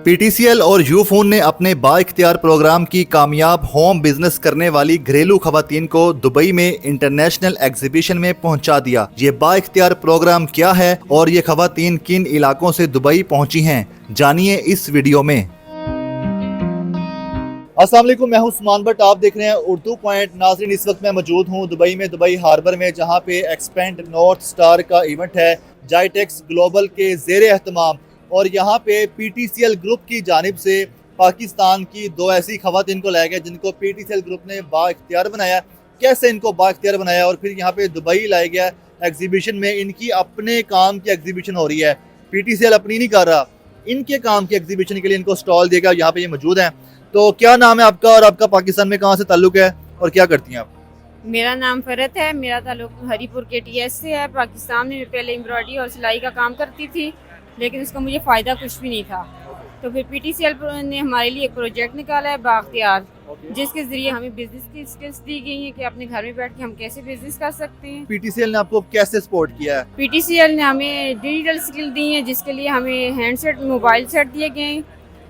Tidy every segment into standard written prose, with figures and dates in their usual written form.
PTCL और यूफोन ने अपने बाइख्तियार प्रोग्राम की कामयाब होम बिजनेस करने वाली घरेलू खवातीन को दुबई में इंटरनेशनल एग्जीबिशन में पहुंचा दिया। ये बाइख्तियार प्रोग्राम क्या है और ये खवातीन किन इलाकों से दुबई पहुंची हैं, जानिए इस वीडियो में। अस्सलाम वालेकुम, मैं हूं उस्मान भट्ट, आप देख रहे हैं उर्दू पॉइंट। नाज़रीन, इस वक्त मैं मौजूद हूं दुबई में, दुबई हार्बर में, जहां पे एक्सपेंड नॉर्थ स्टार का इवेंट है जाइटेक्स ग्लोबल के ज़ेर एहतमाम। और यहाँ पे पीटीसीएल ग्रुप की जानिब से पाकिस्तान की दो ऐसी खवातीन को लाया गया जिनको पीटीसीएल ग्रुप ने बाइख्तियार बनाया। कैसे इनको बाइख्तियार बनाया और फिर यहाँ पे दुबई लाया गया एग्जीबिशन में। इनकी अपने काम की एग्जीबिशन हो रही है, पीटीसीएल अपनी नहीं कर रहा, इनके काम की एग्जीबिशन के लिए इनको स्टॉल देगा। यहाँ पे ये मौजूद हैं। तो क्या नाम है आपका और आपका पाकिस्तान में कहाँ से ताल्लुक है और क्या करती हैं आप? मेरा नाम फरत है, मेरा ताल्लुक हरीपुर के टीएस से है। पाकिस्तान में पहले एम्ब्रॉयडरी और सिलाई का काम करती थी, लेकिन उसका मुझे फ़ायदा कुछ भी नहीं था। तो फिर पीटीसीएल ने हमारे लिए एक प्रोजेक्ट निकाला है बाख्तियार, जिसके ज़रिए हमें बिजनेस की स्किल्स दी गई हैं कि अपने घर में बैठ के हम कैसे बिजनेस कर सकते हैं। पीटीसीएल ने आपको कैसे सपोर्ट किया है? पीटीसीएल ने हमें डिजिटल स्किल दी हैं, जिसके लिए हमें हैंडसेट, मोबाइल सेट दिए गए हैं,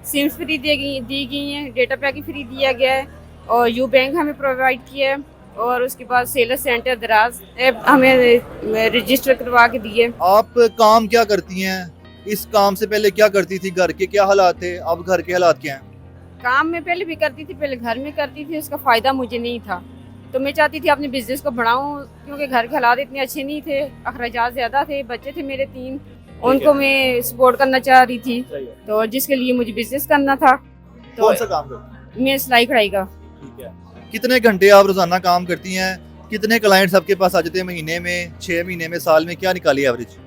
सिम्स फ्री दी गई हैं, डेटा पैक फ्री दिया गया है और यू बैंक हमें प्रोवाइड किया है। और उसके बाद सेलर सेंटर दराज ऐप हमें रजिस्टर करवा के दिए। आप काम क्या करती हैं? इस काम से पहले क्या करती थी? घर के क्या हालात थे, अब घर के हालात क्या हैं? काम मैं पहले भी करती थी, पहले घर में करती थी, उसका फ़ायदा मुझे नहीं था। तो मैं चाहती थी अपने बिजनेस को बढ़ाऊं, क्योंकि घर के हालात इतने अच्छे नहीं थे, अखराजात ज़्यादा थे, बच्चे थे मेरे 3, उनको मैं सपोर्ट करना चाह रही थी, तो जिसके लिए मुझे बिजनेस करना था। तो कौन सा काम करती हैं? मैं सिलाई कढ़ाई का। ठीक है। कितने घंटे आप रोजाना काम करती हैं? कितने क्लाइंट्स आपके पास आ जाते हैं महीने में, 6 महीने में, साल में? क्या निकाली एवरेज?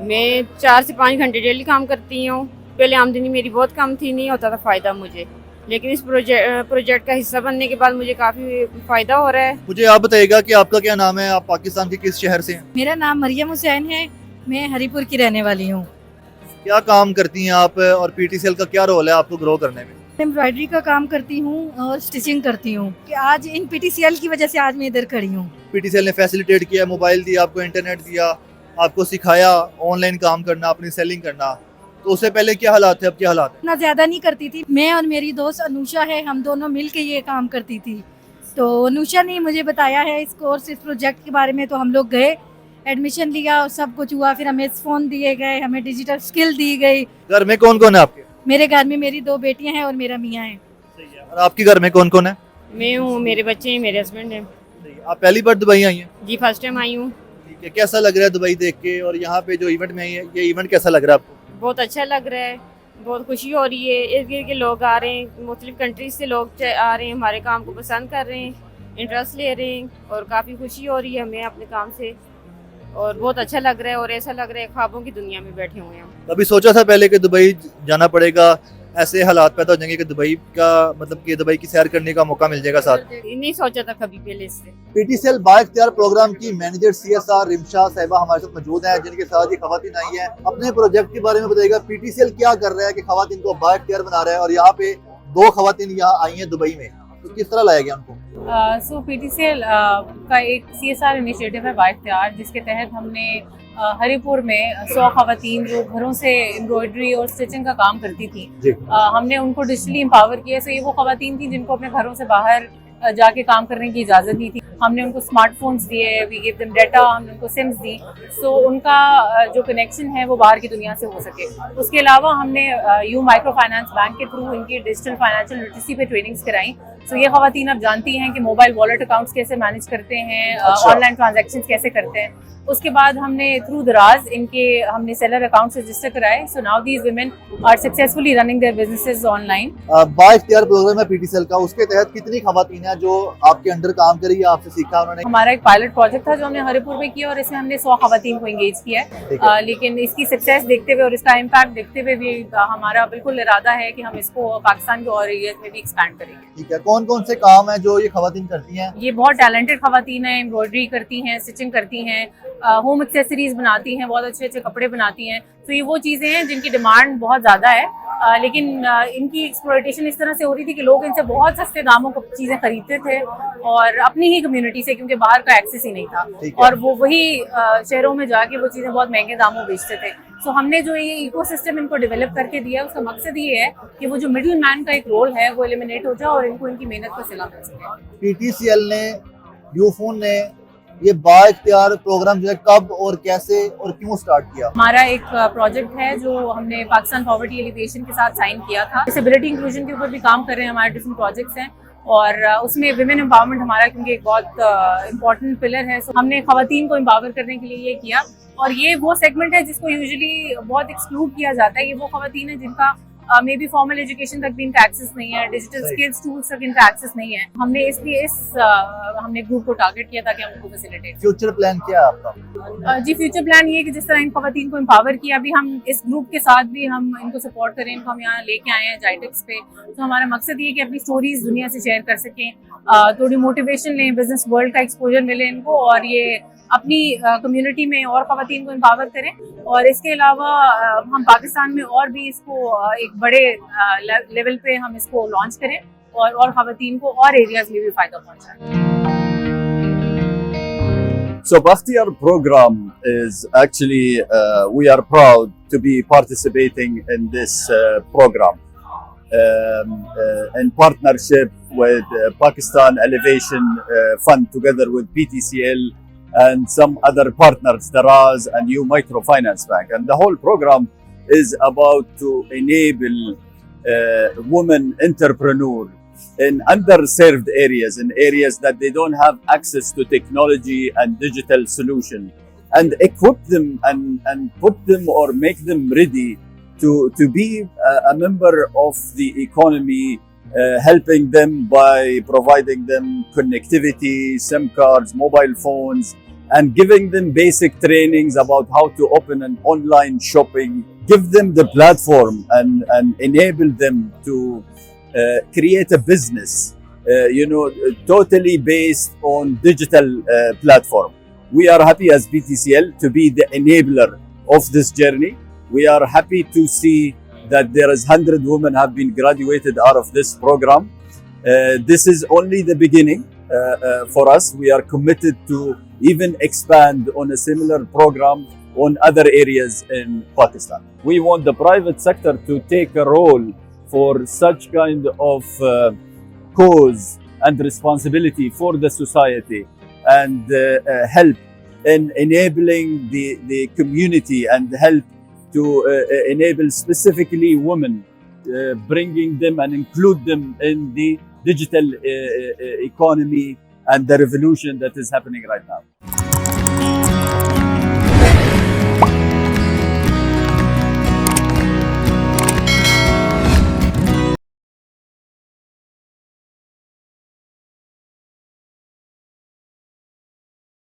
मैं 4 से 5 घंटे डेली काम करती हूँ। पहले आमदनी मेरी बहुत कम थी, नहीं होता था फ़ायदा मुझे, लेकिन इस प्रोजेक्ट का हिस्सा बनने के बाद मुझे काफ़ी फ़ायदा हो रहा है। मुझे आप बताइएगा कि आपका क्या नाम है, आप पाकिस्तान के किस शहर से हैं? मेरा नाम मरियम हुसैन है, मैं हरीपुर की रहने वाली हूँ। क्या काम करती हैं आप और पीटीसीएल का क्या रोल है आपको ग्रो करने में? एम्ब्रॉयडरी का काम करती हूँ और स्टिचिंग करती हूँ। कि आज इन पीटीसीएल की वजह से आज मैं इधर खड़ी हूँ। पीटीसीएल ने फैसिलिटेट किया, मोबाइल दिया आपको, इंटरनेट दिया, आपको सिखाया ऑनलाइन काम करना, अपनी सेलिंग करना। तो उससे पहले क्या हालात थे, अब क्या हालात है? इतना ज़्यादा नहीं करती थी। मैं और मेरी दोस्त अनुषा है, हम दोनों मिल के ये काम करती थी। तो अनुषा ने मुझे बताया है इस कोर्स, इस प्रोजेक्ट के बारे में। तो हम लोग गए, एडमिशन लिया और सब कुछ हुआ। फिर हमें फ़ोन दिए गए, हमें डिजिटल स्किल दी गई। घर में कौन कौन है आपके? मेरे घर में मेरी 2 बेटियाँ हैं और मेरा मियाँ है। और आपके घर में कौन कौन है? मैं हूँ, मेरे बच्चे हैं, मेरे हस्बैंड हैं। आप पहली बार दुबई आई हैं? जी, फर्स्ट टाइम आई हूँ। ठीक है। कैसा लग रहा है दुबई देख के? और यहाँ पे जो इवेंट में आई है, ये इवेंट कैसा लग रहा है आपको? बहुत अच्छा लग रहा है, बहुत खुशी हो रही है। इर्द गिर्द के लोग आ रहे हैं, मुख्तलिफ कंट्रीज से लोग आ रहे हैं, हमारे काम को पसंद कर रहे हैं, इंटरेस्ट ले रहे हैं और काफ़ी खुशी हो रही है हमें अपने काम से। और बहुत अच्छा लग रहा है और ऐसा लग रहा है ख्वाबों की दुनिया में बैठे हुए हैं हम। कभी सोचा था पहले कि दुबई जाना पड़ेगा, ऐसे हालात पैदा हो जाएंगे कि दुबई का मतलब कि दुबई की सैर करने का मौका मिल जाएगा साथ? नहीं सोचा था कभी पहले इससे। पीटीसीएल बाइख्तियार प्रोग्राम की मैनेजर सीएसआर रिमशा साहिबा हमारे साथ मौजूद हैं, जिनके साथ ये खवातीन आई हैं। अपने प्रोजेक्ट के बारे में बताइएगा, पीटीसीएल क्या कर रहा है कि खवातीन को बाइख्तियार बना रहा है? और यहाँ पे 2 खवातीन यहाँ आई हैं दुबई में, तो किस तरह लाया गया उनको? सो पीटीसीएल का एक सीएसआर इनिशिएटिव है बाइख्तियार, जिसके तहत हमने हरीपुर में 100 खवातीन जो घरों से एम्ब्रॉयडरी और स्टिचिंग का काम करती थी, हमने उनको डिजिटली एम्पावर किया। सो ये वो खवातीन थी जिनको अपने घरों से बाहर जाके काम करने की इजाज़त नहीं थी। हमने उनको स्मार्टफोन्स दिए, वी गिव देम डाटा, हमने उनको सिम्स दी, सो उनका जो कनेक्शन है वो बाहर की दुनिया से हो सके। उसके अलावा हमने यू माइक्रो फाइनेंस बैंक के थ्रू इनकी डिजिटल फाइनेंशियल लिटरेसी पे ट्रेनिंग्स कराई। सो ये खवातीन अब जानती हैं कि मोबाइल वॉलेट अकाउंट्स कैसे मैनेज करते हैं, ऑनलाइन ट्रांजैक्शंस कैसे करते हैं। उसके बाद हमने थ्रू दराज इनके हमने सेलर अकाउंट्स रजिस्टर कराए। So now these women are successfully running their businesses online. बाइख्तियार प्रोग्राम है पीटीसीएल का, उसके तहत कितनी खवातीन है जो आपके अंडर काम करी है, आपसे सीखा उन्होंने? हमारा एक पायलट प्रोजेक्ट था जो हमने हरीपुर में किया और इसमें हमने 100 खवातीन को एंगेज किया है। लेकिन इसकी सक्सेस देखते हुए और इसका इम्पैक्ट देखते हुए भी हमारा बिल्कुल इरादा है कि हम इसको पाकिस्तान के और एरियाज में भी एक्सपैंड करेंगे। ठीक है। कौन कौन से काम है जो ये खवातीन करती हैं? ये बहुत टैलेंटेड खवातीन हैं, एम्ब्रॉयडरी करती हैं, स्टिचिंग करती हैं, होम एक्सेसरीज बनाती हैं, बहुत अच्छे अच्छे कपड़े बनाती हैं। तो ये वो चीज़ें हैं जिनकी डिमांड बहुत ज़्यादा है लेकिन इनकी एक्सप्लॉयटेशन इस तरह से हो रही थी कि लोग इनसे बहुत सस्ते दामों को चीज़ें खरीदते थे और अपनी ही कम्युनिटी से, क्योंकि बाहर का एक्सेस ही नहीं था, और वो वही शहरों में जाके वो चीज़ें बहुत महंगे दामों बेचते थे। सो हमने जो ये इकोसिस्टम इनको डेवलप करके दिया है, उसका मकसद ये है कि वो जो मिडिल मैन का एक रोल है वो एलिमिनेट हो जाए और इनको इनकी मेहनत का सिला मिल सके। PTCL ने, यूफोन ने ये बाइख्तियार प्रोग्राम जो है कब और कैसे और क्यों स्टार्ट किया? हमारा एक प्रोजेक्ट है जो हमने पाकिस्तान पॉवर्टी एलिवेशन के साथ साइन किया था। डिसेबिलिटी इंक्लूजन के ऊपर भी काम कर रहे हैं, हमारे डिफरेंट प्रोजेक्ट्स हैं और उसमें विमेन एम्पावरमेंट हमारा क्योंकि एक बहुत इंपॉर्टेंट पिलर है। सो हमने खवातीन को एम्पावर करने के लिए ये किया, और ये वो सेगमेंट है जिसको यूजुअली बहुत एक्सक्लूड किया जाता है। ये वो खवातीन है जिनका मे बी फॉर्मल एजुकेशन तक भी इनका एक्सेस नहीं है, डिजिटल स्किल्स टूल्स तक इनका एक्सेस नहीं है। हमने इसलिए हमने ग्रुप को टारगेट किया ताकि हम उनको फैसिलिटेट। फ्यूचर प्लान क्या है आपका? जी, फ्यूचर प्लान ये है कि जिस तरह इन खवातीन को एम्पावर किया, अभी हम इस ग्रुप के साथ भी हम इनको सपोर्ट करें, इनको हम यहाँ लेके आए हैं जाइटेक्स पे। तो हमारा मकसद ये है कि अपनी स्टोरीज दुनिया से शेयर कर सकें, थोड़ी मोटिवेशन लें, बिजनेस वर्ल्ड का एक्सपोजर मिले इनको, और ये अपनी कम्युनिटी में और खवातीन को एम्पावर करें। और इसके अलावा हम पाकिस्तान में और भी इसको एक बड़े लेवल पे हम इसको लॉन्च करें और खवातीन को और एरियाज में भी फायदा पहुंचाएं। So Bakhtiar program is actually, we are proud to be participating in this program in partnership with Pakistan Elevation Fund together with PTCL and some other partners, Daraz and New Microfinance Bank. And the whole program is about to enable women entrepreneurs in underserved areas, in areas that they don't have access to technology and digital solution, and equip them and put them or make them ready to be a member of the economy, helping them by providing them connectivity, SIM cards, mobile phones, and giving them basic trainings about how to open an online shopping, give them the platform and enable them to create a business, totally based on digital platform. We are happy as BTCL to be the enabler of this journey. We are happy to see that there is 100 women have been graduated out of this program. This is only the beginning for us. We are committed to even expand on a similar program on other areas in Pakistan. We want the private sector to take a role for such kind of cause and responsibility for the society, and help in enabling the community and help to enable specifically women, bringing them and include them in the digital economy and the revolution that is happening right now.